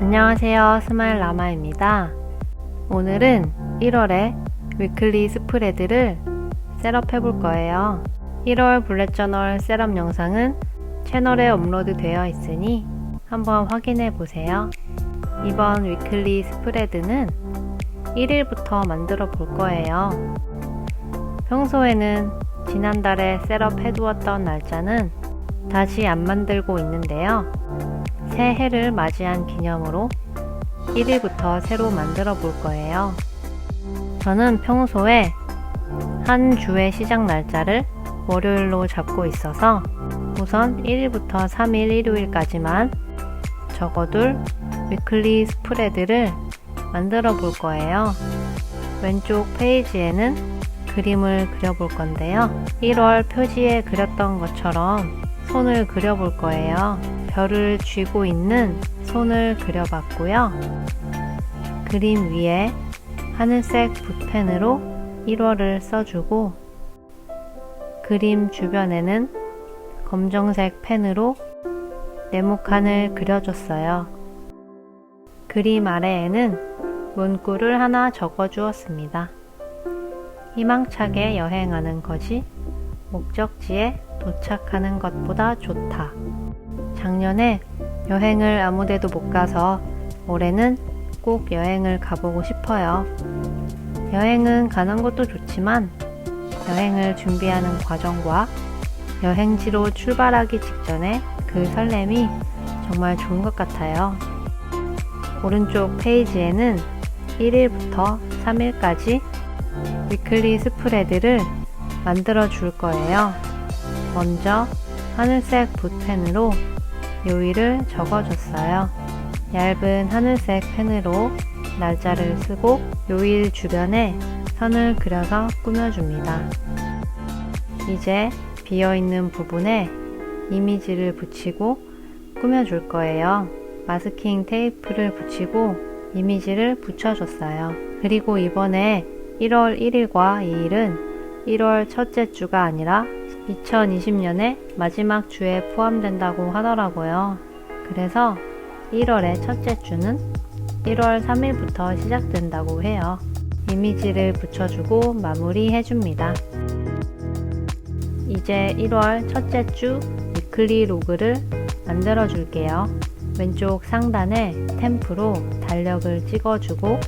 안녕하세요, 스마일 라마입니다. 오늘은 1월에 위클리 스프레드를 셋업해 볼 거예요. 1월 블랙 저널 셋업 영상은 채널에 업로드 되어 있으니 한번 확인해 보세요. 이번 위클리 스프레드는 1일부터 만들어 볼 거예요. 평소에는 지난달에 셋업 해두었던 날짜는 다시 안 만들고 있는데요. 새해를 맞이한 기념으로 1일부터 새로 만들어 볼 거예요. 저는 평소에 한 주의 시작 날짜를 월요일로 잡고 있어서 우선 1일부터 3일 일요일까지만 적어둘 위클리 스프레드를 만들어 볼 거예요. 왼쪽 페이지에는 그림을 그려 볼 건데요. 1월 표지에 그렸던 것처럼 손을 그려 볼 거예요. 별을 쥐고 있는 손을 그려봤고요. 그림 위에 하늘색 붓펜으로 1월을 써주고 그림 주변에는 검정색 펜으로 네모칸을 그려줬어요. 그림 아래에는 문구를 하나 적어주었습니다. 희망차게 여행하는 것이 목적지에 도착하는 것보다 좋다. 작년에 여행을 아무데도 못 가서 올해는 꼭 여행을 가보고 싶어요. 여행은 가는 것도 좋지만 여행을 준비하는 과정과 여행지로 출발하기 직전에 그 설렘이 정말 좋은 것 같아요. 오른쪽 페이지에는 1일부터 3일까지 위클리 스프레드를 만들어 줄 거예요. 먼저 하늘색 붓펜으로 요일을 적어줬어요. 얇은 하늘색 펜으로 날짜를 쓰고 요일 주변에 선을 그려서 꾸며줍니다. 이제 비어있는 부분에 이미지를 붙이고 꾸며줄 거예요. 마스킹 테이프를 붙이고 이미지를 붙여줬어요. 그리고 이번에 1월 1일과 2일은 1월 첫째 주가 아니라 2020년의 마지막 주에 포함된다고 하더라고요. 그래서 1월의 첫째 주는 1월 3일부터 시작된다고 해요. 이미지를 붙여주고 마무리해줍니다. 이제 1월 첫째 주 위클리 로그를 만들어 줄게요. 왼쪽 상단에 템프로 달력을 찍어주고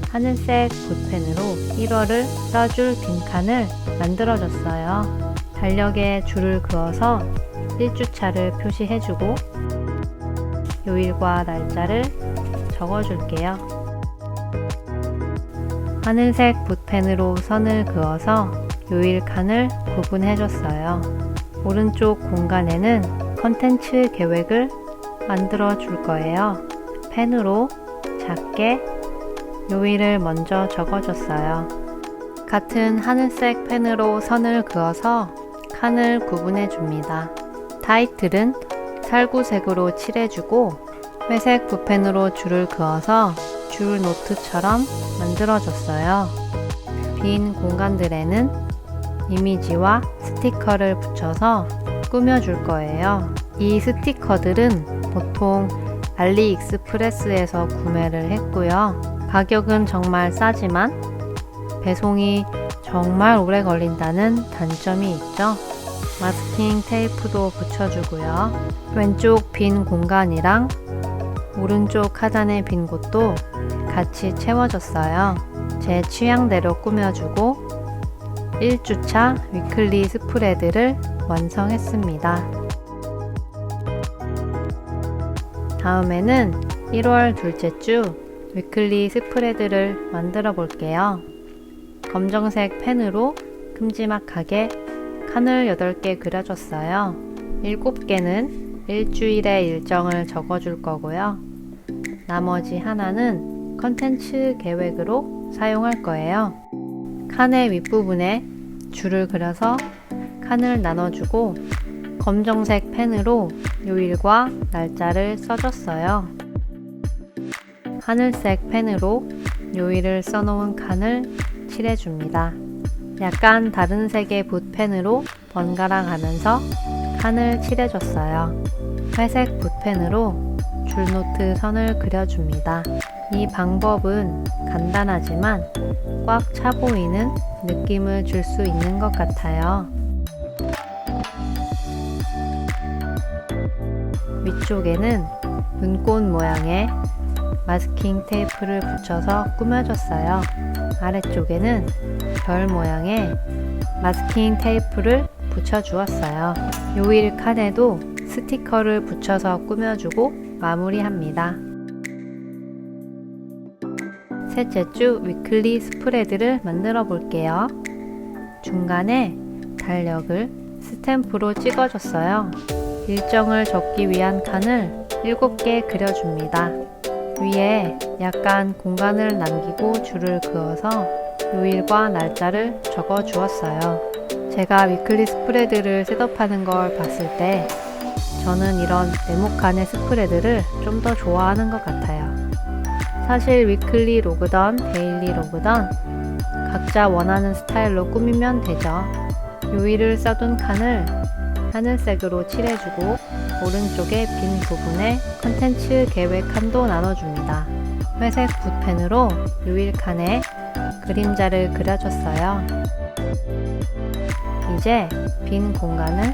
하늘색 붓펜으로 1월을 써줄 빈칸을 만들어줬어요. 달력에 줄을 그어서 1주차를 표시해주고 요일과 날짜를 적어줄게요. 하늘색 붓펜으로 선을 그어서 요일 칸을 구분해줬어요. 오른쪽 공간에는 컨텐츠 계획을 만들어 줄 거예요. 펜으로 작게 요일을 먼저 적어줬어요. 같은 하늘색 펜으로 선을 그어서 칸을 구분해 줍니다. 타이틀은 살구색으로 칠해주고 회색 붓펜으로 줄을 그어서 줄 노트처럼 만들어줬어요. 빈 공간들에는 이미지와 스티커를 붙여서 꾸며줄 거예요. 이 스티커들은 보통 알리익스프레스에서 구매를 했고요. 가격은 정말 싸지만 배송이 정말 오래 걸린다는 단점이 있죠. 마스킹 테이프도 붙여주고요. 왼쪽 빈 공간이랑 오른쪽 하단의 빈 곳도 같이 채워줬어요. 제 취향대로 꾸며주고 1주차 위클리 스프레드를 완성했습니다. 다음에는 1월 둘째 주 위클리 스프레드를 만들어 볼게요. 검정색 펜으로 큼지막하게 칸을 8개 그려줬어요. 7개는 일주일의 일정을 적어줄 거고요. 나머지 하나는 컨텐츠 계획으로 사용할 거예요. 칸의 윗부분에 줄을 그려서 칸을 나눠주고 검정색 펜으로 요일과 날짜를 써줬어요. 하늘색 펜으로 요일을 써놓은 칸을 칠해줍니다. 약간 다른 색의 붓펜으로 번갈아 가면서 칸을 칠해줬어요. 회색 붓펜으로 줄노트 선을 그려줍니다. 이 방법은 간단하지만 꽉 차 보이는 느낌을 줄 수 있는 것 같아요. 위쪽에는 눈꽃 모양의 마스킹 테이프를 붙여서 꾸며줬어요. 아래쪽에는 별 모양의 마스킹 테이프를 붙여주었어요. 요일 칸에도 스티커를 붙여서 꾸며주고 마무리합니다. 셋째 주 위클리 스프레드를 만들어 볼게요. 중간에 달력을 스탬프로 찍어줬어요. 일정을 적기 위한 칸을 7개 그려줍니다. 위에 약간 공간을 남기고 줄을 그어서 요일과 날짜를 적어 주었어요. 제가 위클리 스프레드를 셋업하는 걸 봤을 때 저는 이런 네모칸의 스프레드를 좀 더 좋아하는 것 같아요. 사실 위클리 로그던 데일리 로그던 각자 원하는 스타일로 꾸미면 되죠. 요일을 써둔 칸을 하늘색으로 칠해주고 오른쪽에 빈 부분에 컨텐츠 계획 칸도 나눠줍니다. 회색 붓펜으로 요일 칸에 그림자를 그려줬어요. 이제 빈 공간을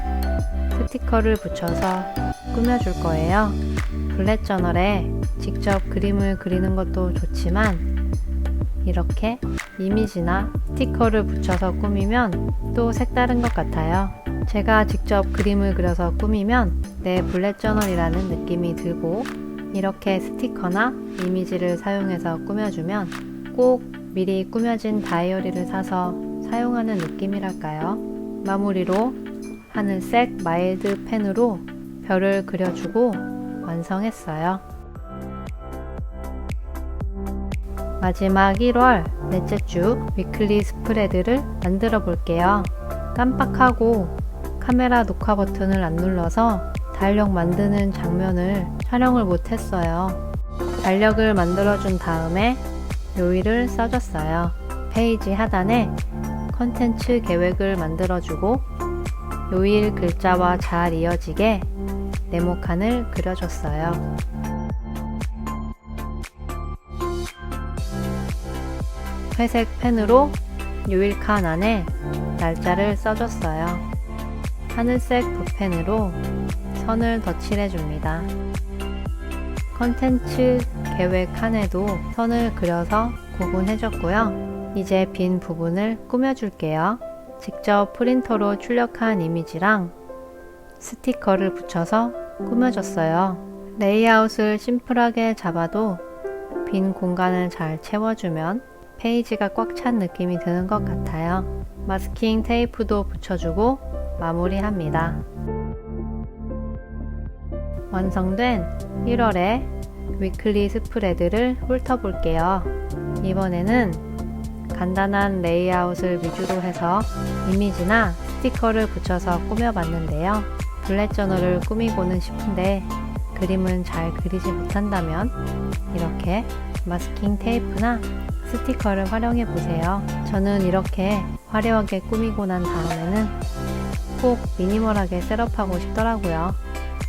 스티커를 붙여서 꾸며줄 거예요. 블랙 저널에 직접 그림을 그리는 것도 좋지만 이렇게 이미지나 스티커를 붙여서 꾸미면 또 색다른 것 같아요. 제가 직접 그림을 그려서 꾸미면 내 블랙 저널이라는 느낌이 들고 이렇게 스티커나 이미지를 사용해서 꾸며주면 꼭 미리 꾸며진 다이어리를 사서 사용하는 느낌이랄까요. 마무리로 하늘색 마일드 펜으로 별을 그려주고 완성했어요. 마지막 1월 넷째 주 위클리 스프레드를 만들어 볼게요. 깜빡하고 카메라 녹화 버튼을 안 눌러서 달력 만드는 장면을 촬영을 못했어요. 달력을 만들어준 다음에 요일을 써줬어요. 페이지 하단에 컨텐츠 계획을 만들어주고 요일 글자와 잘 이어지게 네모칸을 그려줬어요. 회색 펜으로 요일 칸 안에 날짜를 써줬어요. 하늘색 붓펜으로 선을 덧칠해줍니다. 컨텐츠 계획 칸에도 선을 그려서 구분해줬고요. 이제 빈 부분을 꾸며줄게요. 직접 프린터로 출력한 이미지랑 스티커를 붙여서 꾸며줬어요. 레이아웃을 심플하게 잡아도 빈 공간을 잘 채워주면 페이지가 꽉 찬 느낌이 드는 것 같아요. 마스킹 테이프도 붙여주고 마무리합니다. 완성된 1월의 위클리 스프레드를 훑어볼게요. 이번에는 간단한 레이아웃을 위주로 해서 이미지나 스티커를 붙여서 꾸며봤는데요. 블랙 저널을 꾸미고는 싶은데 그림은 잘 그리지 못한다면 이렇게 마스킹 테이프나 스티커를 활용해 보세요. 저는 이렇게 화려하게 꾸미고 난 다음에는 꼭 미니멀하게 셋업하고 싶더라고요.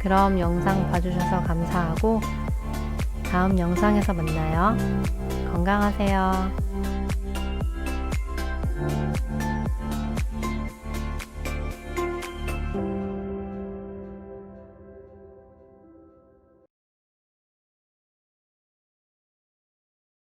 그럼 영상 봐주셔서 감사하고 다음 영상에서 만나요. 건강하세요.